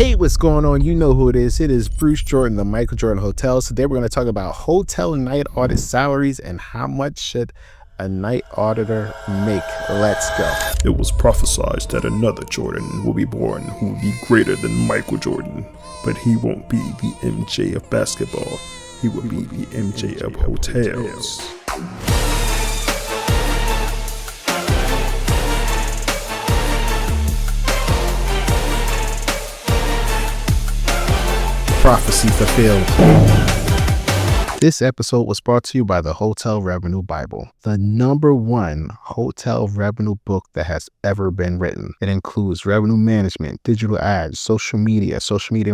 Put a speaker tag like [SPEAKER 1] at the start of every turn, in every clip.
[SPEAKER 1] Hey, what's going on? You know who it is. It is Bruce Jordan, the Michael Jordan Hotels. Today we're going to talk about hotel night audit salaries and how much should a night auditor make. Let's go.
[SPEAKER 2] It was prophesied that another Jordan will be born who will be greater than Michael Jordan, but he won't be the MJ of basketball. He will be the MJ of hotels.
[SPEAKER 1] Prophecy fulfilled. This episode was brought to you by the Hotel Revenue Bible, the #1 hotel revenue book that has ever been written. It includes revenue management, digital ads, social media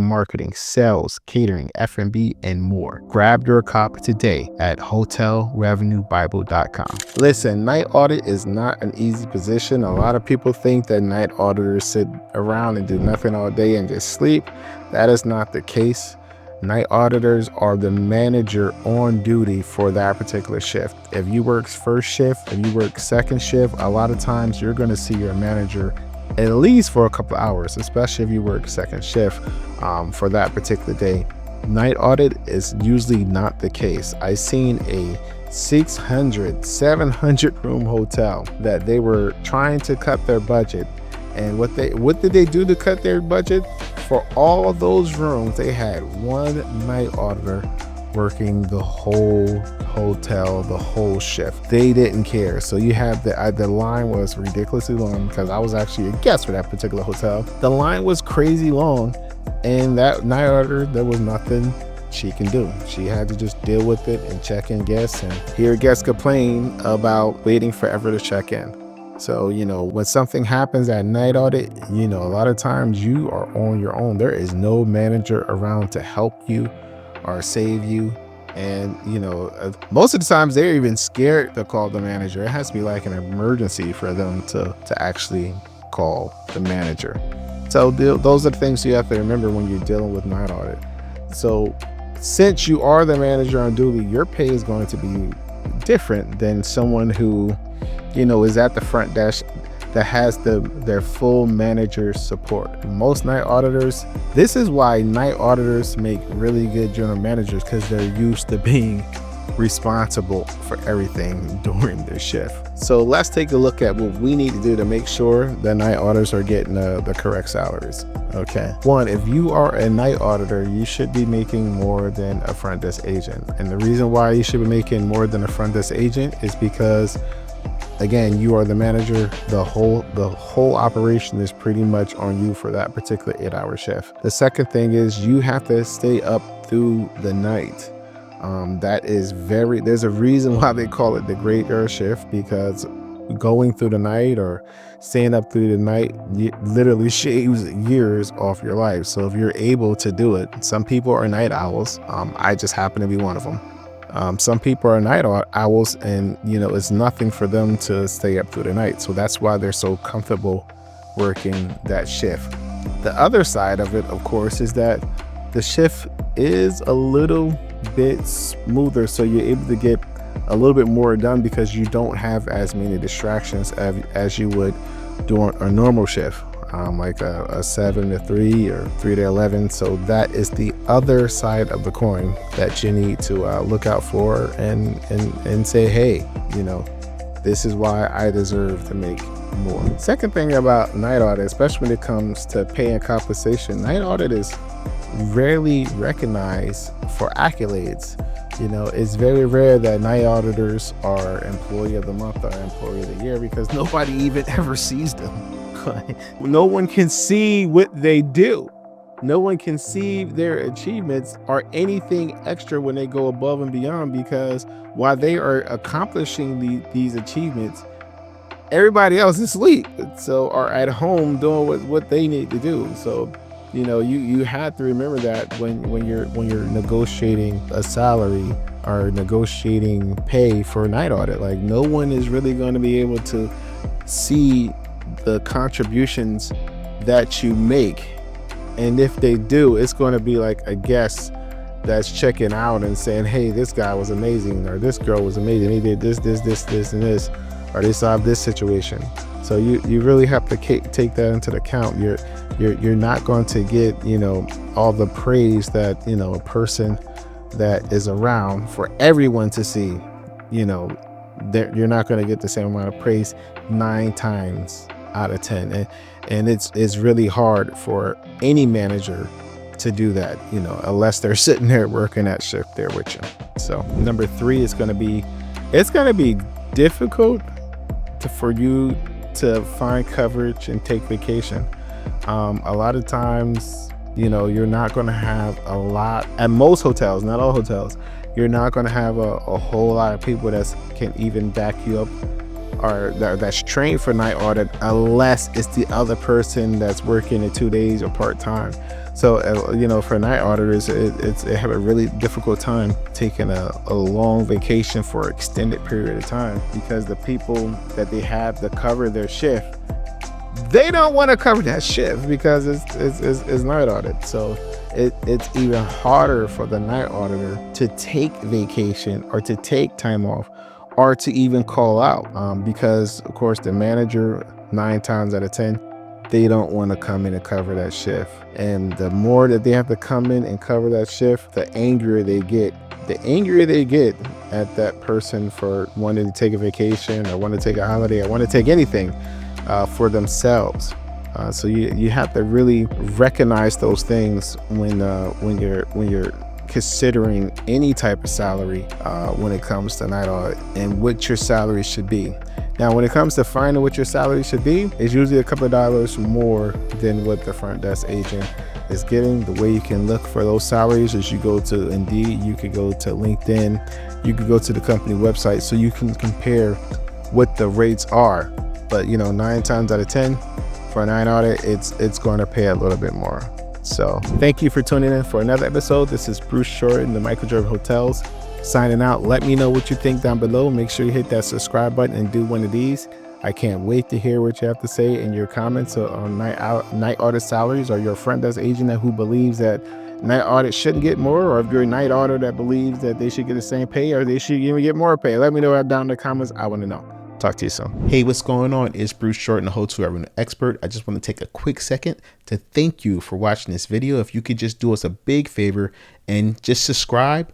[SPEAKER 1] marketing, sales, catering, F&B, and more. Grab your copy today at hotelrevenuebible.com. Listen, night audit is not an easy position. A lot of people think that night auditors sit around and do nothing all day and just sleep. That is not the case. Night auditors are the manager on duty for that particular shift. If you work first shift, if you work second shift, a lot of times you're going to see your manager at least for a couple of hours, especially if you work second shift for that particular day. Night audit is usually not the case. I've seen a 600, 700 room hotel that they were trying to cut their budget. And what did they do to cut their budget? For all of those rooms, they had one night auditor working the whole hotel, the whole shift. They didn't care. So you have the line was ridiculously long because I was actually a guest for that particular hotel. The line was crazy long, and that night auditor, there was nothing she can do. She had to just deal with it and check in guests and hear guests complain about waiting forever to check in. So, when something happens at night audit, a lot of times you are on your own. There is no manager around to help you or save you. And, most of the times they're even scared to call the manager. It has to be like an emergency for them to actually call the manager. So those are the things you have to remember when you're dealing with night audit. So since you are the manager on duty, your pay is going to be different than someone who is at the front desk that has their full manager support. Most night auditors, this is why night auditors make really good general managers, because they're used to being responsible for everything during their shift. So let's take a look at what we need to do to make sure the night auditors are getting the correct salaries. Okay. One, if you are a night auditor, you should be making more than a front desk agent. And the reason why you should be making more than a front desk agent is because, again, you are the manager. The whole operation is pretty much on you for that particular 8-hour shift. The second thing is you have to stay up through the night. There's a reason why they call it the graveyard shift, because going through the night or staying up through the night literally shaves years off your life. So if you're able to do it, some people are night owls. I just happen to be one of them. Some people are night owls, and it's nothing for them to stay up through the night. So that's why they're so comfortable working that shift. The other side of it, of course, is that the shift is a little bit smoother, so you're able to get a little bit more done because you don't have as many distractions as you would during a normal shift, like a 7 to 3 or 3 to 11. So that is the other side of the coin that you need to look out for and say, hey, this is why I deserve to make more. Second thing about night audit, especially when it comes to pay and compensation, night audit is rarely recognized for accolades. It's very rare that night auditors are employee of the month or employee of the year, because nobody even ever sees them. No one can see what they do. No one can see their achievements or anything extra when they go above and beyond, because while they are accomplishing these achievements, everybody else is asleep, or at home doing what they need to do. So you have to remember that when you're negotiating a salary or negotiating pay for a night audit, like, no one is really going to be able to see the contributions that you make. And if they do, it's going to be like a guest that's checking out and saying, hey, this guy was amazing, or this girl was amazing, he did this, and this, or they solved this situation. So you really have to take that into account. You're not going to get, all the praise that, a person that is around for everyone to see. You're not going to get the same amount of praise 9 times out of 10. And it's really hard for any manager to do that, unless they're sitting there working that shift there with you. So number 3 is going to be, it's going to be difficult for you to find coverage and take vacation. A lot of times, you're not going to have a lot at most hotels, not all hotels. You're not going to have a whole lot of people that can even back you up or that's trained for night audit, unless it's the other person that's working in 2 days or part-time. So, for night auditors, they have a really difficult time taking a long vacation for an extended period of time, because the people that they have to cover their shift, they don't want to cover that shift because it's night audit. So it's even harder for the night auditor to take vacation or to take time off or to even call out, because of course the manager 9 times out of 10, they don't want to come in and cover that shift. And the more that they have to come in and cover that shift, the angrier they get. The angrier they get at that person for wanting to take a vacation or want to take a holiday or want to take anything for themselves. So you have to really recognize those things when you're considering any type of salary when it comes to night audit, and what your salary should be. Now, when it comes to finding what your salary should be, it's usually a couple of dollars more than what the front desk agent is getting. The way you can look for those salaries is you go to Indeed, you could go to LinkedIn, you could go to the company website, so you can compare what the rates are. But 9 times out of 10 for a night audit, it's going to pay a little bit more. So thank you for tuning in for another episode. This is Bruce Shorten, the Michael Jordan Hotels, signing out. Let me know what you think down below. Make sure you hit that subscribe button and do one of these. I can't wait to hear what you have to say in your comments on night audit salaries, or your front desk agent who believes that night audit shouldn't get more, or if you're a night auditor that believes that they should get the same pay or they should even get more pay. Let me know down in the comments. I want to know. Talk to you soon. Hey, what's going on? It's Bruce Shorten, the hotel revenue expert. I just want to take a quick second to thank you for watching this video. If you could just do us a big favor and just subscribe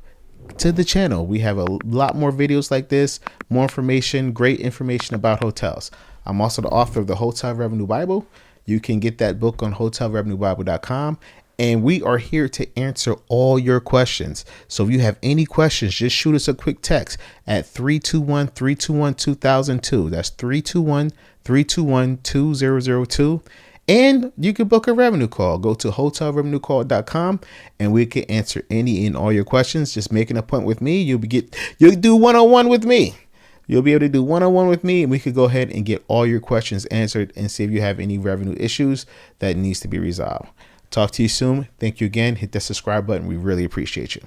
[SPEAKER 1] to the channel. We have a lot more videos like this, more information, great information about hotels. I'm also the author of the Hotel Revenue Bible. You can get that book on hotelrevenuebible.com. And we are here to answer all your questions. So if you have any questions, just shoot us a quick text at 321-321-2002. That's 321-321-2002. And you can book a revenue call. Go to hotelrevenuecall.com and we can answer any and all your questions. Just make an appointment with me. You'll do one-on-one with me. You'll be able to do one-on-one with me, and we could go ahead and get all your questions answered and see if you have any revenue issues that needs to be resolved. Talk to you soon. Thank you again. Hit that subscribe button. We really appreciate you.